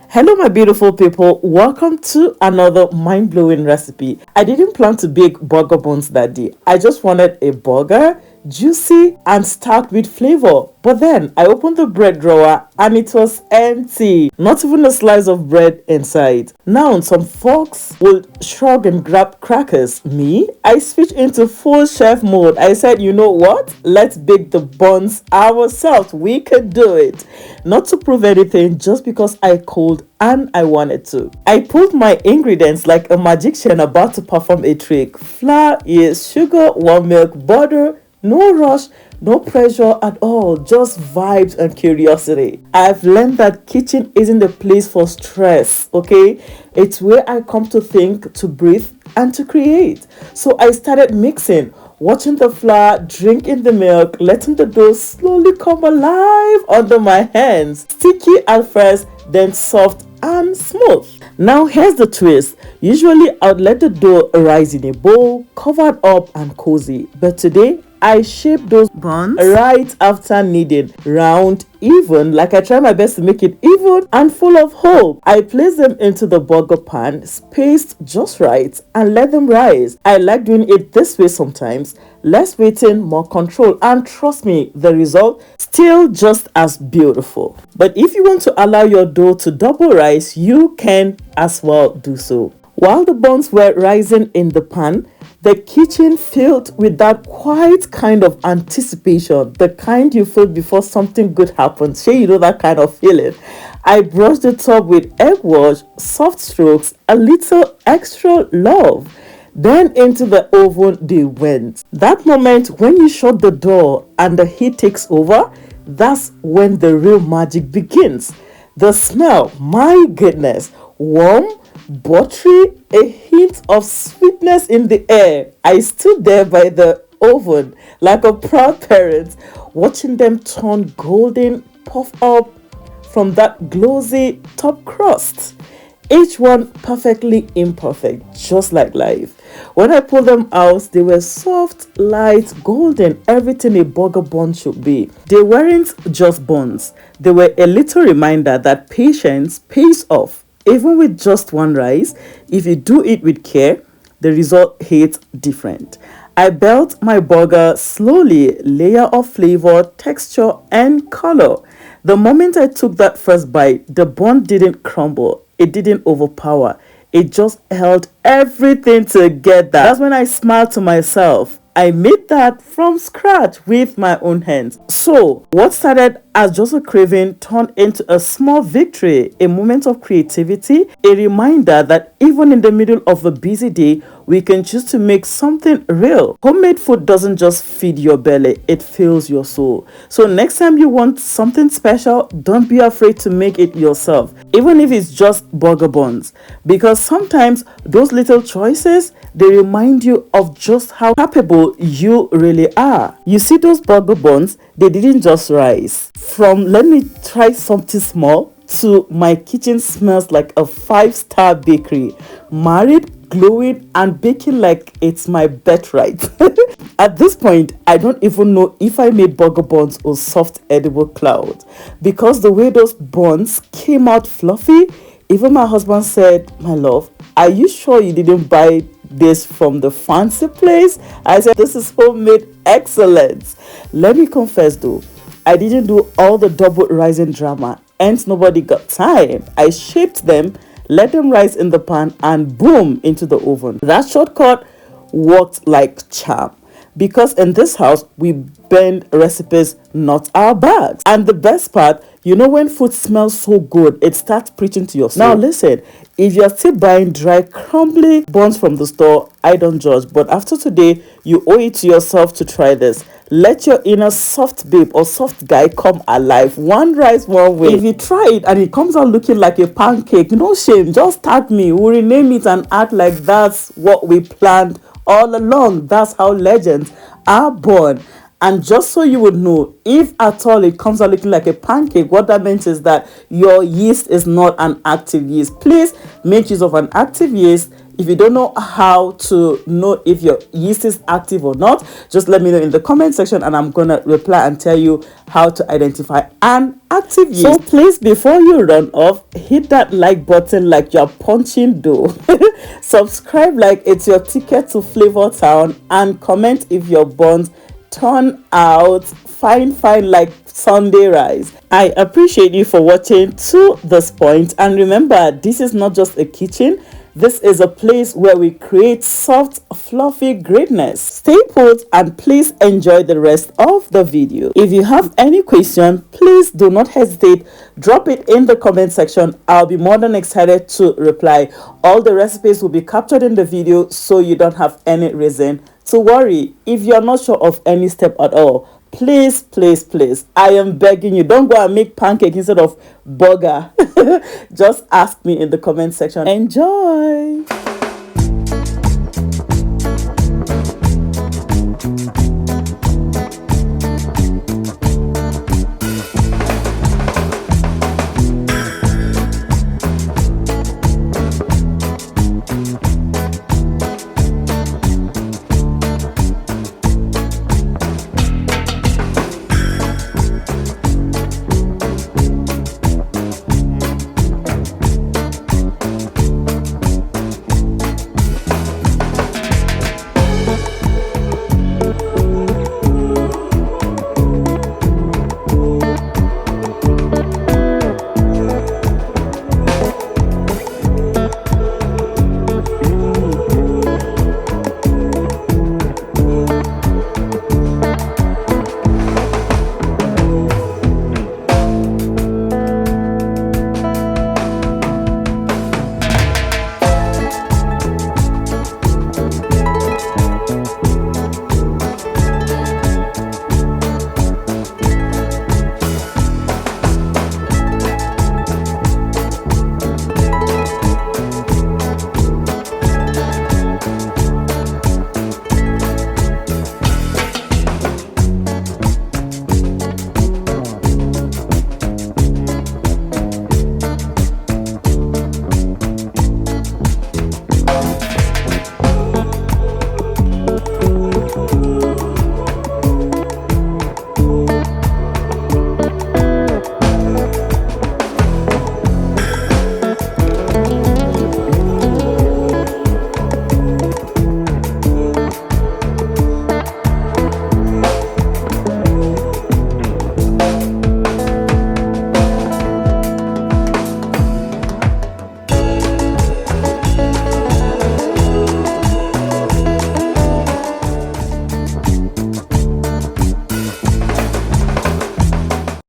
Hello, my beautiful people. Welcome to another mind blowing recipe. I didn't plan to bake burger buns that day. I just wanted a burger, juicy and stacked with flavor. But then I opened the bread drawer and it was empty. Not even a slice of bread inside. Now, some folks would shrug and grab crackers. Me, I switched into full chef mode. I said, you know what? Let's bake the buns ourselves. We can do it. Not to prove anything, just because I could and I wanted to. I pulled my ingredients like a magician about to perform a trick. Flour, yeast, sugar, warm milk, butter. No rush, no pressure at all, just vibes and curiosity. I've learned that kitchen isn't a place for stress, okay? It's where I come to think, to breathe, and to create. So I started mixing, watching the flour, drinking the milk, letting the dough slowly come alive under my hands. Sticky at first, then soft and smooth. Now here's the twist. Usually I'd let the dough rise in a bowl, covered up and cozy. But today I shaped those buns right after kneading, round, even, like I try my best to make it even and full of hope. I place them into the burger pan, spaced just right, and let them rise. I like doing it this way sometimes. Less waiting, more control, and trust me, the result still just as beautiful. But if you want to allow your dough to double rise, you can as well do so. While the buns were rising in the pan, the kitchen filled with that quiet kind of anticipation, the kind you feel before something good happens. Sure, you know that kind of feeling. I brushed the top with egg wash, soft strokes, a little extra love. Then into the oven they went. That moment when you shut the door and the heat takes over, that's when the real magic begins. The smell, my goodness, warm, buttery, a hint of sweetness in the air. I stood there by the oven like a proud parent, watching them turn golden, puff up from that glossy top crust. Each one perfectly imperfect, just like life. When I pulled them out, they were soft, light, golden, everything a burger bun should be. They weren't just buns. They were a little reminder that patience pays off. Even with just one rice, if you do it with care, the result hits different. I built my burger slowly, layer of flavor, texture, and color. The moment I took that first bite, the bun didn't crumble. It didn't overpower. It just held everything together. That's when I smiled to myself. I made that from scratch with my own hands. So what started as just a craving turned into a small victory, a moment of creativity, a reminder that even in the middle of a busy day, we can choose to make something real. Homemade food doesn't just feed your belly, it fills your soul. So next time you want something special, don't be afraid to make it yourself, even if it's just burger buns. Because sometimes those little choices, they remind you of just how capable you really are. You see those burger buns, they didn't just rise. From let me try something small to my kitchen smells like a 5-star bakery. Married, glowing, and baking like it's my birthright. At this point, I don't even know if I made burger buns or soft edible clouds. Because the way those buns came out fluffy, even my husband said, "My love, are you sure you didn't buy this from the fancy place?" I said, "This is homemade excellence." Let me confess though, I didn't do all the double rising drama, and nobody got time. I shaped them, let them rise in the pan, and boom, into the oven. That shortcut worked like charm. Because in this house, we bend recipes, not our bags. And the best part, you know when food smells so good, it starts preaching to your soul. Now listen, if you're still buying dry, crumbly buns from the store, I don't judge. But after today, you owe it to yourself to try this. Let your inner soft babe or soft guy come alive. One rice, one way. If you try it and it comes out looking like a pancake, no shame, just tag me. We'll rename it and act like that's what we planned all along. That's how legends are born. And just so you would know, if at all it comes out looking like a pancake, what that means is that your yeast is not an active yeast. Please make use of an active yeast. If you don't know how to know if your yeast is active or not, just let me know in the comment section and I'm gonna reply and tell you how to identify an active yeast. So please, before you run off, hit that like button like you're punching dough. Subscribe like it's your ticket to Flavor Town, and comment if your buns turn out fine like Sunday rice. I appreciate you for watching to this point, and remember, this is not just a kitchen. This is a place where we create soft, fluffy greatness. Stay put and please enjoy the rest of the video. If you have any question, please do not hesitate. Drop it in the comment section. I'll be more than excited to reply. All the recipes will be captured in the video, so you don't have any reason to worry. If you're not sure of any step at all, please, I am begging you, don't go and make pancake instead of burger. Just ask me in the comment section. Enjoy.